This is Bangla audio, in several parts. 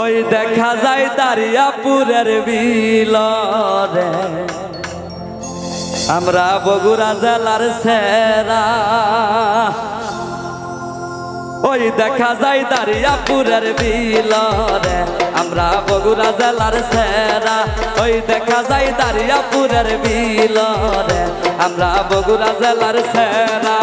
ওই দেখা যায় দারিয়াপুরের বিলরে আমরা বগুড়া জেলার সেরা। ওই দেখা যায় দারিয়াপুরের বিলরে আমরা বগুড়া জেলার সেরা। ওই দেখা যায় দারিয়াপুরের বিলরে আমরা বগুড়া জেলার সেরা।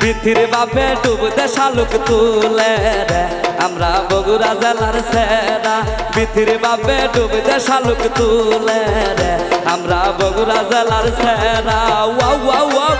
বিথির বাপে ডুব দে শালুক তুলে রে আমরা বগুড়া জেলার সেরা। বিথির বাপে ডুব দে শালুক তুলে রে আমরা বগুড়া জেলার সেরা। ওয়াও ওয়াও ওয়াও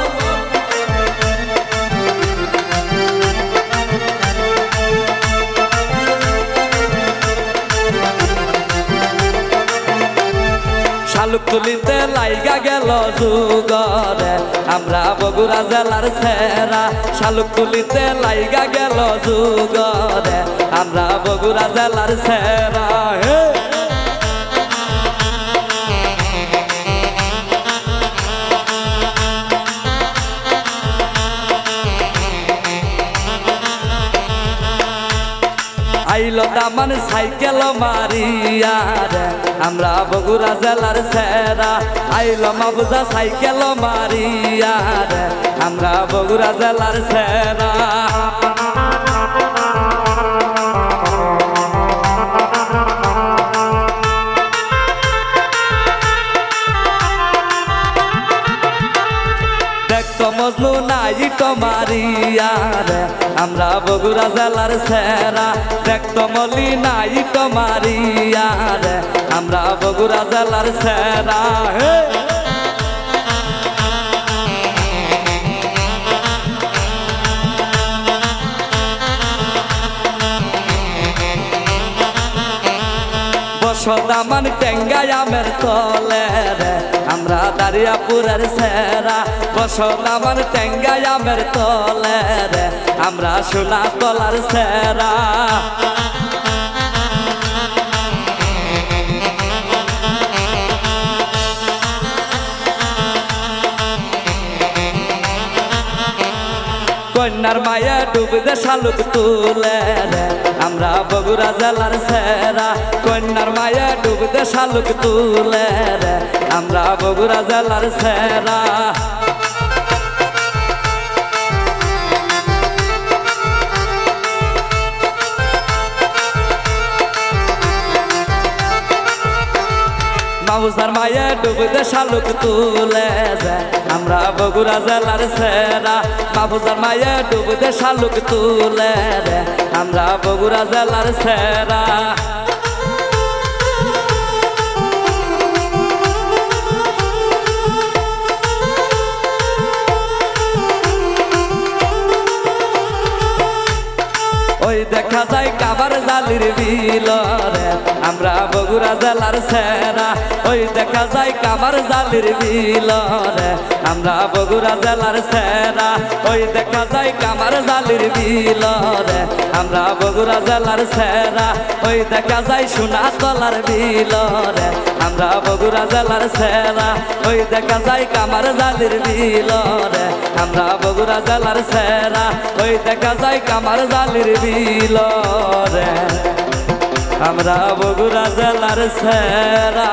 শালুক তুলিতে লাইগা গেল যুগরে আমরা বগুড়া জেলার সেরা। শালুক তুলিতে লাইগা গেল যুগরে আমরা বগুড়া জেলার সেরা। আইলো দামান সাইকেল মারিয়া রে আমরা বগুড়া জেলার সেরা। আইলো মাবুজা সাইকেল মারিয়া রে আমরা বগুড়া জেলার সেরা। দেখতো মজনু নাইটো মারিয়া রে আমরা বগুড়া জেলার সেরা। দেখতো মলি নাইটো মারিয়া রে আমরা বগুড়া জেলার সেরা। বসদামান টেঙ্গাই আমের তলে রে আমরা দারিয়াপুরের সেরা। বসদামান টেঙ্গাই আমের তলে রে আমরা সোনা তলার সেরা। কন্যার মায়া ডুব দে শালুক তুলে রে আমরা বগুড়া জেলার সেরা। কন্যার মায়া ডুব দে শালুক তুলে রে আমরা বগুড়া জেলার সেরা। মাহুসার মায়া ডুব দে শালুক তুলে রে আমরা বগুড়া জেলার সেরা। মাহুসার মায়া ডুব দে শালুক তুলে রে আমরা বগুড়া জেলার সেরা। ওই দেখা যায় কাবার জালির বিলরে আমরা বগুড়া জেলার সেরা। ওই দেখা যায় কাবার জালির বিলরে আমরা বগুড়া জেলার সেরা। ওই দেখা যায় কামার জালির বিলরে আমরা বগুড়া জেলার সেরা। ওই দেখা যায় সোনা তলার বিলরে আমরা বগুড়া জেলার সেরা। ওই দেখা যায় কামার জালির বিলরে আমরা বগুড়া জেলার সেরা। ওই দেখা যায় কামার জালির বিলরে আমরা বগুড়া জেলার সেরা।